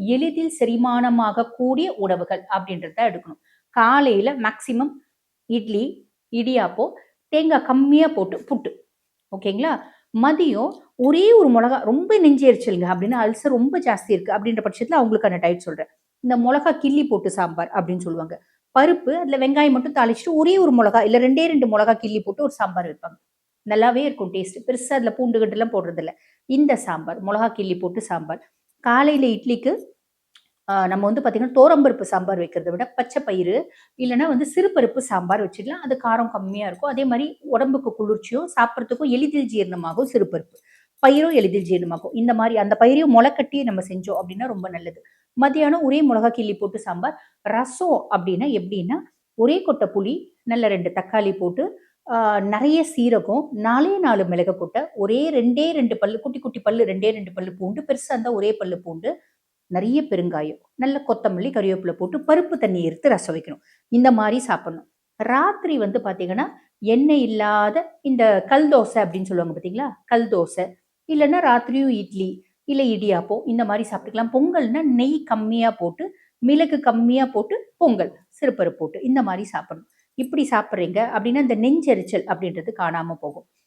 எளிதில் செரிமானமாக கூடிய உணவுகள் அப்படின்றத எடுக்கணும். காலையில மேக்சிமம் இட்லி, இடியாப்பம், தேங்காய் கம்மியா போட்டு புட்டு. ஓகேங்களா? மதியம் ஒரே ஒரு மொளகா ரொம்ப நெஞ்சு எரிச்சலுங்க அப்படின்னு அல்சர் ரொம்ப ஜாஸ்தி இருக்கு அப்படின்ற பட்சத்துல அவங்களுக்கான டயட் சொல்றேன். இந்த மொளகா கிள்ளி போட்டு சாம்பார் அப்படின்னு சொல்லுவாங்க. பருப்பு, அதுல வெங்காயம் மட்டும் தாளிச்சுட்டு ஒரே ஒரு மொளகா இல்ல 2 2 மொளகா கிள்ளி போட்டு ஒரு சாம்பார் வைப்பாங்க. நல்லாவே இருக்கும் டேஸ்ட். பெருசா அதுல பூண்டு கிண்டுலாம் போடுறதில்ல. இந்த சாம்பார், மொளகா கிள்ளி போட்டு சாம்பார். காலையில இட்லிக்கு நம்ம வந்து பார்த்தீங்கன்னா, துவரம்பருப்பு சாம்பார் வைக்கிறத விட பச்சை பயிறு, இல்லன்னா வந்து சிறுபருப்பு சாம்பார் வச்சுக்கலாம். அது காரம் கம்மியா இருக்கும். அதே மாரி உடம்புக்கு குளிர்ச்சியும், சாப்பிடுறதுக்கும் எளிதில் ஜீரணமாகும் சிறுபருப்பு. பயிரும் எளிதில் ஜீரணமாகும். இந்த மாரி அந்த பயிரையும் மொளக்கட்டி நம்ம செஞ்சோம் அப்டின்னா ரொம்ப நல்லது. மதியானம் ஒரே மொளகா கிள்ளி போட்டு சாம்பார். ரசம் அப்டின்னா எப்டின்னா, ஒரே கொட்ட புளி, நல்ல 2 தக்காளி போட்டு, நெறைய சீரகம், 4 4 மிளகு கொட்டை, ஒரே 2 2 பல்லு குட்டி குட்டி பல்லு 2 2 பல்லு பூண்டு, பெருசா இருந்தா ஒரே பல்லு பூண்டு, நெறைய பெருங்காயம், நல்ல கொத்தமல்லி, கறிவேப்பில போட்டு பருப்பு தண்ணி எடுத்து ரசம் வைக்கணும். இந்த மாரி சாப்பிடணும். ராத்திரி வந்து பார்த்தீங்கன்னா, எண்ணெய் இல்லாத இந்த கல் தோசை அப்படின்னு சொல்லுவாங்க பார்த்தீங்களா? கல் தோசை. இல்லன்னா ராத்திரியும் இட்லி, இல்ல இடியாப்பம் இந்த மாரி சாப்பிட்டுக்கலாம். பொங்கல்னா நெய் கம்மியா போட்டு, மிளகு கம்மியா போட்டு பொங்கல், சிறுபருப்பு போட்டு இந்த மாரி சாப்பிடணும். இப்படி சாப்பிடுறீங்க அப்படின்னா, இந்த நெஞ்செரிச்சல் அப்படின்றது காணாம போகும்.